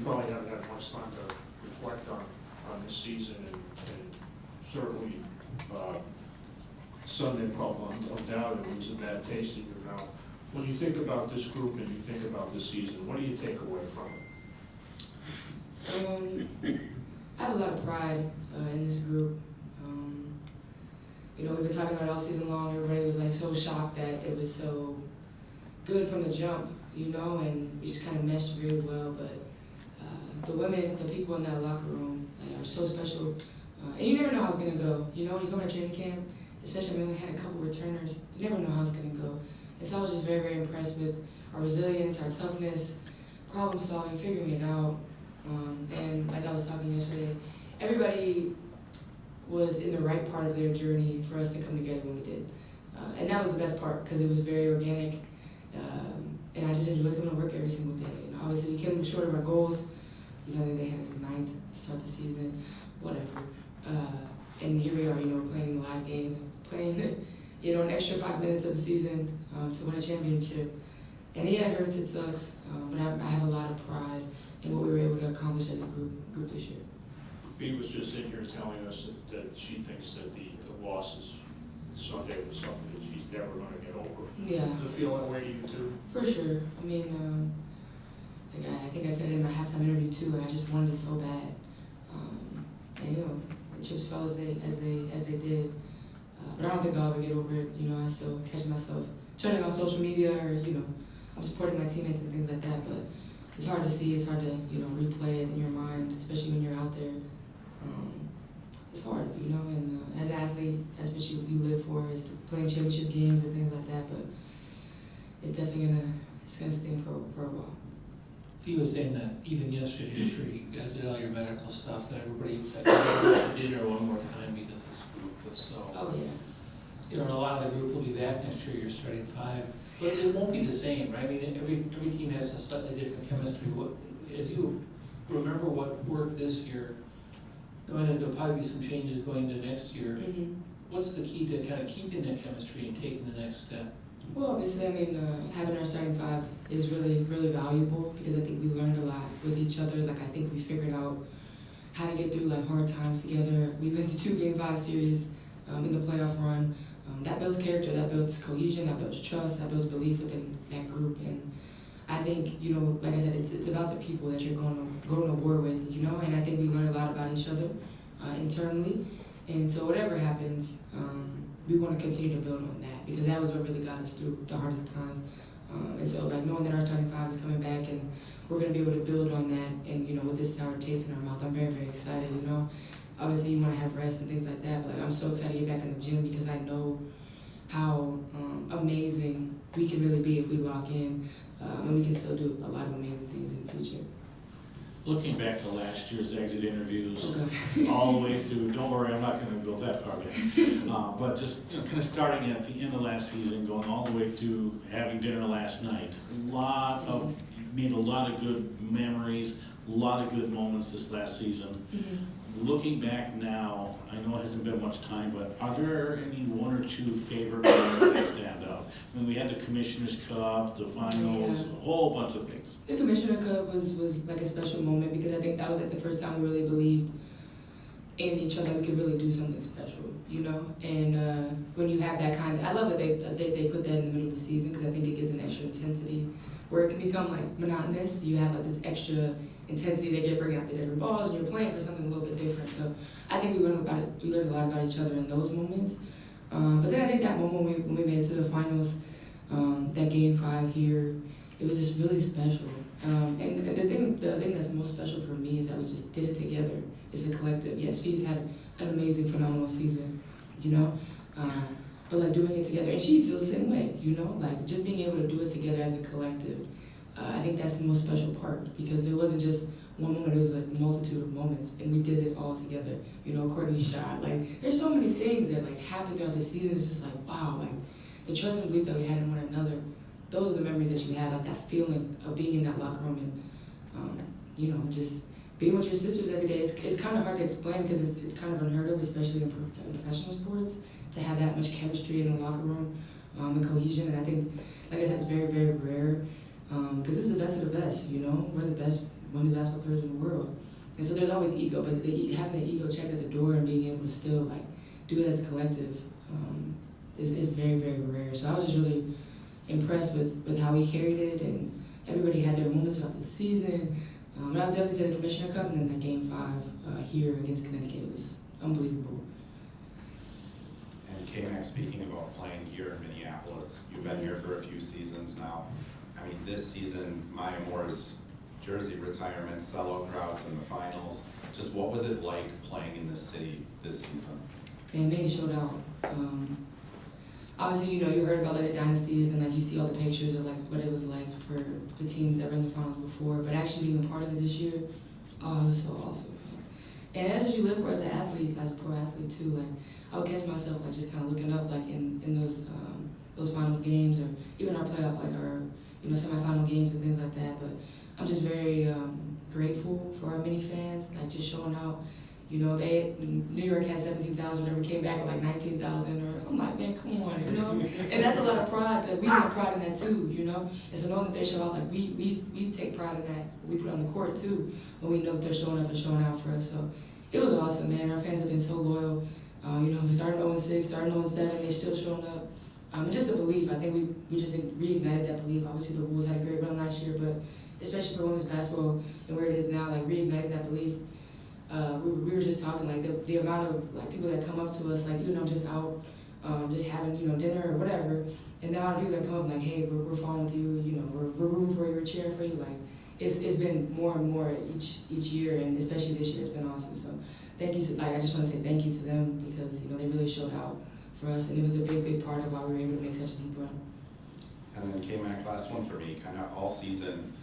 probably haven't had much time to reflect on this season, and certainly Sunday probably undoubtedly was a bad taste in your mouth. When you think about this group and you think about this season, what do you take away from it? I have a lot of pride in this group. You know, we've been talking about it all season long. Everybody was like so shocked that it was so good from the jump, you know, and we just kind of meshed very well. But the women, the people in that locker room, are so special. And you never know how it's going to go. You know, when you come to training camp, especially when we only had a couple returners, you never know how it's going to go. And so I was just very, very impressed with our resilience, our toughness, problem solving, figuring it out. And like I was talking yesterday, everybody was in the right part of their journey for us to come together when we did. And that was the best part, because it was very organic. And I just enjoyed coming to work every single day. And obviously we came short of our goals. You know, they had us 9th to start the season, whatever. And here we are, you know, playing the last game, playing, you know, an extra 5 minutes of the season to win a championship. And yeah, it hurts, it sucks, but I have a lot of pride in what we were able to accomplish as a group this year. Fee was just in here telling us that she thinks that the losses Sunday was something that she's never going to get over. Yeah. Does it feel that way to you too? For sure. I mean, like I think I said it in my halftime interview too. Like I just wanted it so bad, and you know, the chips fell as they did. But I don't think I'll ever get over it. You know, I still catch myself turning on social media, or you know, I'm supporting my teammates and things like that. But it's hard to see. It's hard to replay it in your mind, especially when you're out there. It's hard, you know. And as an athlete, that's what you live for, is playing championship games and things like that. But it's definitely gonna sting for a while. Fee was saying that even yesterday, you guys did all your medical stuff, that everybody said, go to dinner one more time because this group was so. Oh yeah. You know, and a lot of the group will be back next year. You're starting 5, but it won't be the same, right? I mean, every team has a slightly different chemistry. As you remember what worked this year, knowing that there'll probably be some changes going into next year, what's the key to kind of keeping that chemistry and taking the next step? Well, obviously, I mean, having our starting 5 is really, really valuable, because I think we learned a lot with each other. Like, I think we figured out how to get through like hard times together. We went to 2 Game 5 series in the playoff run. That builds character, that builds cohesion, that builds trust, that builds belief within that group. And I think, you know, like I said, it's about the people that you're going to war with, you know. And I think we learned a lot about each other internally. And so whatever happens, we want to continue to build on that, because that was what really got us through the hardest times. And so, like, knowing that our starting 5 is coming back and we're going to be able to build on that, and, you know, with this sour taste in our mouth, I'm very, very excited, you know. Obviously, you want to have rest and things like that, but like, I'm so excited to get back in the gym, because I know how amazing we can really be if we lock in, and we can still do a lot of amazing things in the future. Looking back to last year's exit interviews, Okay. all the way through, don't worry, I'm not going to go that far back, but just kind of starting at the end of last season, going all the way through having dinner last night, made a lot of good memories, a lot of good moments this last season. Looking back now, I know it hasn't been much time, but are there any 1 or 2 favorite moments that stand out? I mean, we had the Commissioner's Cup, the finals, a whole bunch of things. The Commissioner Cup was like a special moment, because I think that was like the first time we really believed in each other, we could really do something special, you know. And when you have that kind of, I love that they put that in the middle of the season, because I think it gives an extra intensity where it can become like monotonous. You have like this extra intensity that you're bringing out the different balls, and you're playing for something a little bit different. So I think we learned a lot about each other in those moments. But then I think that moment when we made it to the finals, that Game 5 here, it was just really special. And the thing that's most special for me is that we just did it together. It's a collective. Yes, Fee's had an amazing, phenomenal season, you know. But like doing it together, and she feels the same way, you know, like just being able to do it together as a collective. I think that's the most special part, because it wasn't just one moment, it was a multitude of moments, and we did it all together. You know, Courtney shot, like there's so many things that like happened throughout the season. It's just like, wow, like the trust and belief that we had in one another. Those are the memories that you have, like that feeling of being in that locker room and, you know, just being with your sisters every day. It's kind of hard to explain, because it's kind of unheard of, especially in professional sports, to have that much chemistry in the locker room and cohesion. And I think, like I said, it's very, very rare, because this is the best of the best, you know? We're the best women's basketball players in the world. And so there's always ego, but having the ego checked at the door and being able to still like do it as a collective is very, very rare. So I was just really impressed with how he carried it, and everybody had their moments throughout the season. But I would definitely say the Commissioner Cup, and then that Game 5 here against Connecticut was unbelievable. And K-Mac, speaking about playing here in Minneapolis, you've been here for a few seasons now. I mean, this season, Maya Moore's jersey retirement, sellout crowds in the finals. Just what was it like playing in this city this season? And they showed out. Obviously, you know, you heard about like the dynasties and like you see all the pictures of like what it was like for the teams that were in the finals before, but actually being a part of it this year, oh, it was so awesome. And that's what you live for as an athlete, as a pro athlete too. Like I would catch myself like just kind of looking up like in those finals games, or even our playoff, like our semifinal games and things like that. But I'm just very grateful for our many fans, like just showing out. You know, New York had 17,000, whatever, came back with like 19,000, or I'm like, man, come on, you know? And that's a lot of pride, that we have pride in that too, you know? And so knowing that they show out, like we take pride in that, we put on the court too, when we know that they're showing up and showing out for us. So it was awesome, man. Our fans have been so loyal. You know, we started 0-6, started 0-7, they still showing up. And just the belief, I think we just reignited that belief. Obviously the Wolves had a great run last year, but especially for women's basketball and where it is now, like reignited that belief. We were just talking, like the amount of like people that come up to us, like, you know, just out, just having, you know, dinner or whatever, and the amount of people that come up like, hey, we're following with you, you know, we're rooting for you, we're cheering for you. Like it's been more and more each year, and especially this year, it's been awesome. So thank you. Like I just want to say thank you to them, because you know they really showed out for us, and it was a big part of why we were able to make such a deep run. And then K-Mac, last one for me, kind of all season,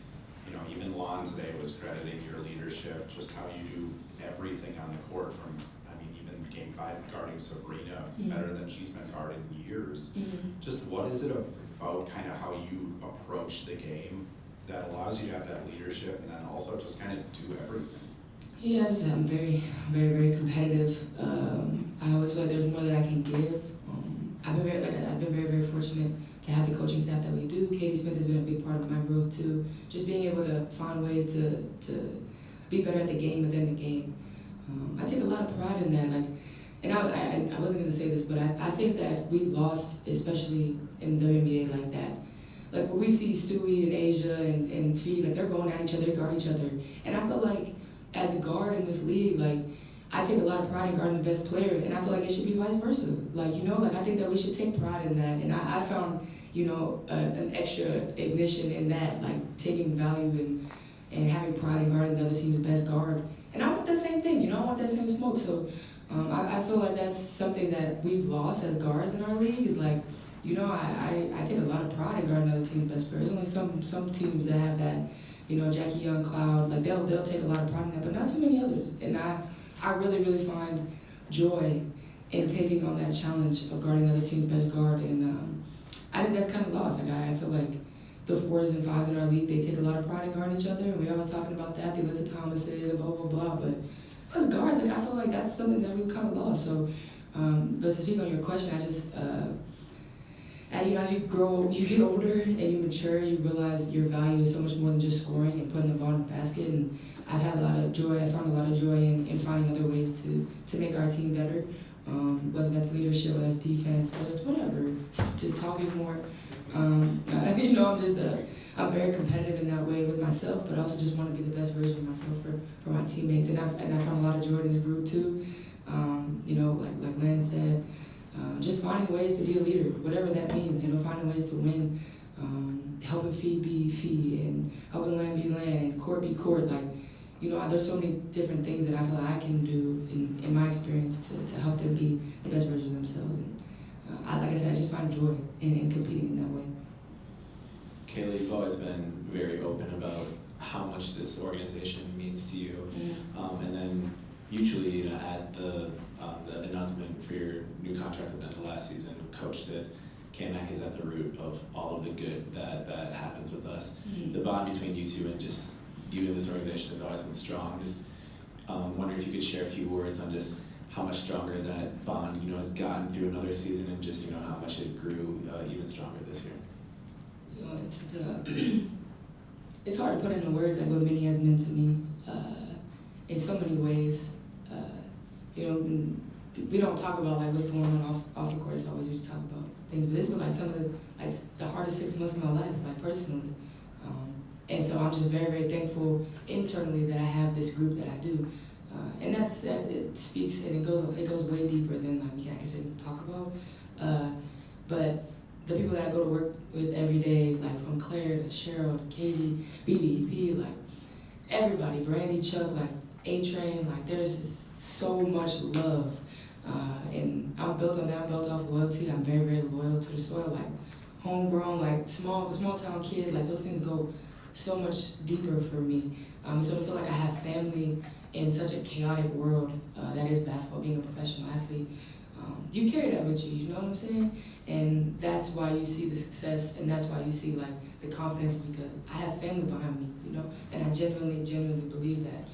you know, even Lon today was crediting your leadership, just how you do everything on the court, from, I mean, even Game 5 guarding Sabrina better than she's been guarded in years. Just what is it about kind of how you approach the game that allows you to have that leadership, and then also just kind of do everything? Yeah, I'm very, very competitive. I always feel like there's more that I can give. I've been very fortunate to have the coaching staff that we do. Katie Smith has been a big part of my growth too. Just being able to find ways to be better at the game within the game. I take a lot of pride in that. Like, and I wasn't going to say this, but I think that we've lost, especially in the WNBA, like that. Like when we see Stewie and Asia and Fee, like they're going at each other, guard each other. And I feel like as a guard in this league, like I take a lot of pride in guarding the best player, and I feel like it should be vice versa. Like, you know, like I think that we should take pride in that. And I found, you know, an extra ignition in that, like taking value and having pride in guarding the other team's best guard. And I want that same thing, you know, I want that same smoke. So I feel like that's something that we've lost as guards in our league, is like, you know, I take a lot of pride in guarding other team's best players. There's only some teams that have that, you know, Jackie Young, Cloud, like they'll take a lot of pride in that, but not too many others. And I really find joy in taking on that challenge of guarding the other team's best guard. And I think that's kind of lost. Like I feel like the 4s and 5s in our league, they take a lot of pride in guarding each other, and we always talking about that, the Alyssa Thomases and blah, blah, blah. But as guards, like I feel like that's something that we've kind of lost. So, but to speak on your question, I just, you know, as you grow, you get older and you mature, you realize your value is so much more than just scoring and putting the ball in the basket. And I've had a lot of joy, I found a lot of joy in finding other ways to make our team better, whether that's leadership, whether that's defense, whether it's whatever, just talking more. You know, I'm very competitive in that way with myself, but I also just want to be the best version of myself for my teammates. And I found a lot of joy in this group too. You know, like Len said, just finding ways to be a leader, whatever that means, you know, finding ways to win, helping Fee be Fee, and helping Land be Land, and Court be Court. Like, you know, there's so many different things that I feel like I can do in my experience to help them be the best version of themselves. And like I said, I just find joy in competing in that way. Kayla, you've always been very open about how much this organization means to you. And then mutually, you know, at the announcement for your new contract with them the last season, Coach said, K-Mac is at the root of all of the good that happens with us. The bond between you two and just you and this organization has always been strong. Just wondering if you could share a few words on just how much stronger that bond, you know, has gotten through another season, and just, you know, how much it grew even stronger this year. You know, it's hard to put into words like what Minnie has meant to me in so many ways. You know, we don't talk about like what's going on off the court. It's always we just talk about things. But this was like some of the hardest 6 months of my life, like personally. And so I'm just very, very thankful internally that I have this group that I do. And it speaks and it goes way deeper than like we can talk about. But the people that I go to work with every day, like from Claire to Cheryl to Katie, BB, like everybody, Brandy, Chuck, like A-Train, like there's just so much love. And I'm built on that, I'm built off loyalty. I'm very, very loyal to the soil, like homegrown, like small town kid, like those things go so much deeper for me. So to feel like I have family in such a chaotic world that is basketball, being a professional athlete, you carry that with you, you know what I'm saying? And that's why you see the success, and that's why you see like the confidence, because I have family behind me, you know? And I genuinely believe that.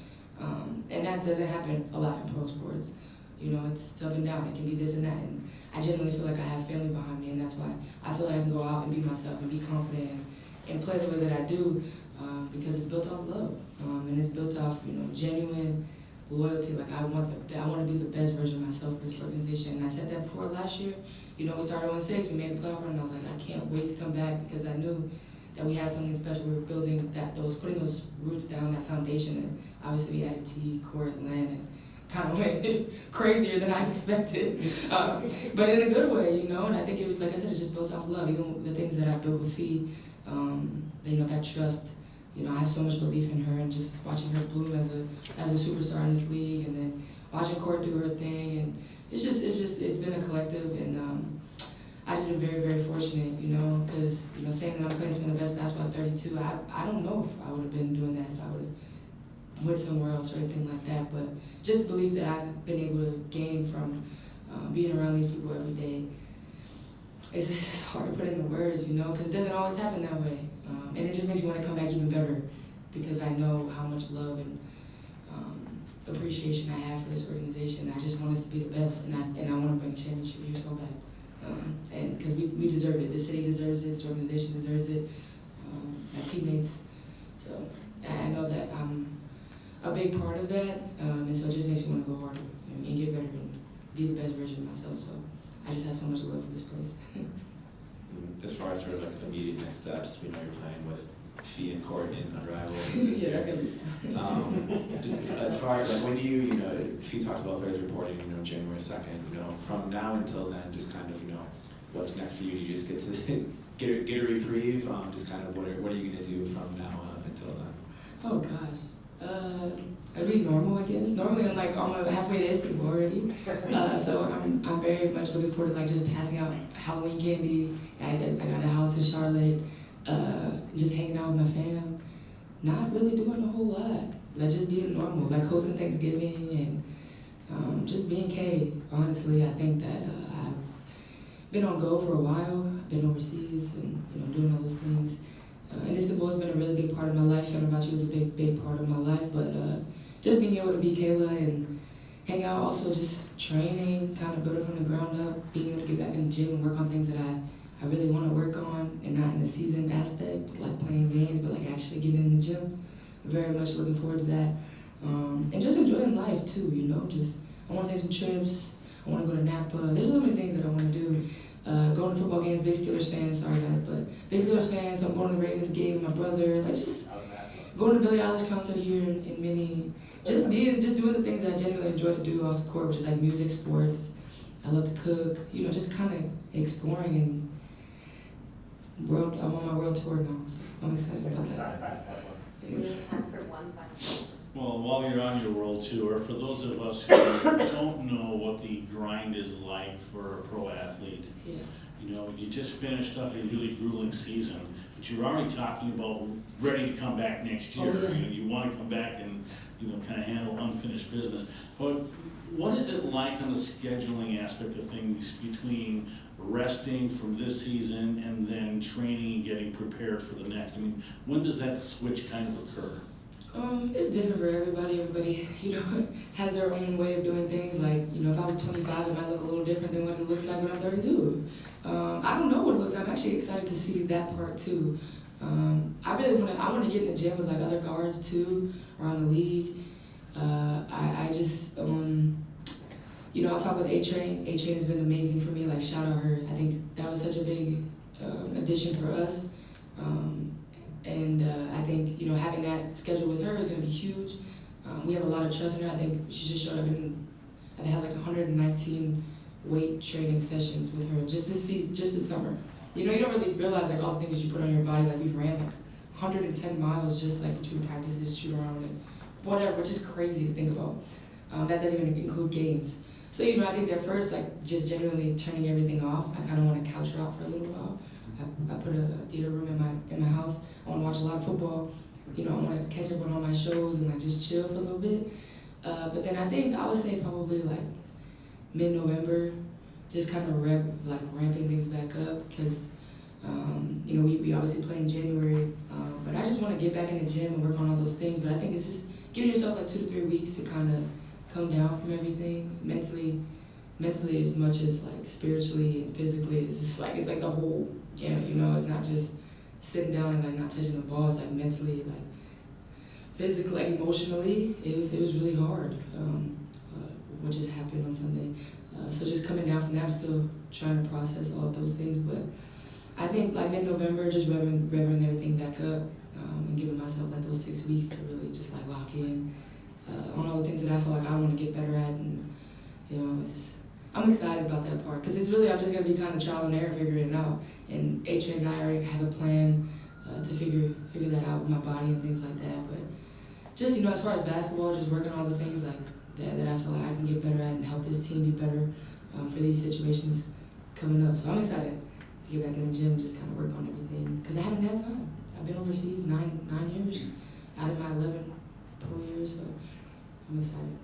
And that doesn't happen a lot in pro sports. You know, it's up and down, it can be this and that. And I genuinely feel like I have family behind me, and that's why I feel like I can go out and be myself and be confident and play the way that I do, because it's built off love. And it's built off, you know, genuine loyalty. Like I want to be the best version of myself for this organization. And I said that before last year. You know, we started on 6, we made a playoff run, and I was like, I can't wait to come back, because I knew that we had something special. We were building putting those roots down, that foundation. And obviously we added T, Court, Land, and kind of went crazier than I expected. But in a good way, you know. And I think it was, like I said, it's just built off love. Even the things that I built with Fee, you know, that trust. You know, I have so much belief in her, and just watching her bloom as a superstar in this league, and then watching Court do her thing, and it's been a collective, and I just been very, very fortunate, you know, because, you know, saying that I'm playing some of the best basketball at 32, I don't know if I would have been doing that if I would have went somewhere else or anything like that, but just the belief that I've been able to gain from being around these people every day, it's just hard to put into words, you know, because it doesn't always happen that way. And it just makes me want to come back even better, because I know how much love and appreciation I have for this organization. I just want us to be the best, and I want to bring a championship here so bad. And because we deserve it. This city deserves it, this organization deserves it, my teammates. So I know that I'm a big part of that, and so it just makes me want to go harder and get better and be the best version of myself. So I just have so much love for this place. As far as sort of like immediate next steps, we know you're playing with Fee and Court in Unrivaled this year. That's gonna be. Just as far as like when you know, Fee talked about players reporting, you know, January 2nd, you know, from now until then, just kind of, you know, what's next for you? Do you just get to get a reprieve? Just kind of what are you gonna do from now until then? Oh gosh. It'd be normal, I guess. Normally I'm like almost halfway to Istanbul already. So I'm very much looking forward to like just passing out Halloween candy. I got a house in Charlotte, just hanging out with my fam. Not really doing a whole lot. Like just being normal, like hosting Thanksgiving and just being Kay. Honestly, I think that I've been on go for a while. I've been overseas and, you know, doing all those things. And Istanbul has been a really big part of my life. Fenerbahce was a big part of my life. But just being able to be Kayla and hang out, also just training, kind of building from the ground up, being able to get back in the gym and work on things that I really want to work on, and not in the season aspect, like playing games, but like actually getting in the gym. Very much looking forward to that. And just enjoying life too, you know, just I want to take some trips. I want to go to Napa. There's so many things that I want to do. Going to football games, big Steelers fans, sorry guys, but big Steelers fans, so I'm going to the Ravens game with my brother, like just going to Billie Eilish concert here in Minnie, just doing the things that I genuinely enjoy to do off the court, which is like music, sports. I love to cook, you know, just kind of exploring and I'm on my world tour now, so I'm excited about that. Thanks. Well, while you're on your world tour, for those of us who don't know what the grind is like for a pro athlete, Yeah. you know, you just finished up a really grueling season, but you're already talking about ready to come back next year. Oh, yeah. You know, you want to come back and, you know, kind of handle unfinished business. But what is it like on the scheduling aspect of things between resting from this season and then training and getting prepared for the next? I mean, when does that switch kind of occur? It's different for everybody. Everybody, you know, has their own way of doing things. Like, you know, if I was 25, it might look a little different than what it looks like when I'm 32. I don't know what it looks like. I'm actually excited to see that part too. I want to get in the gym with like other guards too around the league. I just, you know, I'll talk with A-Train. A-Train has been amazing for me. Like, shout out her. I think that was such a big addition for us. I think, you know, having that schedule with her is going to be huge. We have a lot of trust in her. I think she just showed up I've had like 119 weight training sessions with her just this summer. You know, you don't really realize like all the things that you put on your body. Like we've ran like 110 miles just like between practices, shoot around and whatever, which is crazy to think about. That doesn't even include games. So, you know, I think that first, like just genuinely turning everything off, I kind of want to couch her out for a little while. I put a theater room in my house. I want to watch a lot of football. You know, I want to catch up on all my shows and like just chill for a little bit. But then I think I would say probably like mid-November, just kind of ramping things back up because, you know, we obviously play in January, but I just want to get back in the gym and work on all those things. But I think it's just giving yourself like 2 to 3 weeks to kind of come down from everything mentally as much as like spiritually and physically. It's like the whole gamut, you know. It's not just sitting down and like not touching the ball. It's like mentally, like physically, like emotionally. It was really hard. What just happened on Sunday. So just coming down from that, I'm still trying to process all of those things. But I think like mid-November, just revving everything back up and giving myself like those 6 weeks to really just like lock in on all the things that I feel like I want to get better at. And you know, I'm excited about that part because it's really, I'm just going to be kind of trial and error figuring it out. And A-Train and I already have a plan to figure that out with my body and things like that. But just, you know, as far as basketball, just working on all the things like that I feel like I can get better at and help this team be better for these situations coming up. So I'm excited to get back in the gym and just kind of work on everything because I haven't had time. I've been overseas 9 years out of my 11 pro years, so I'm excited.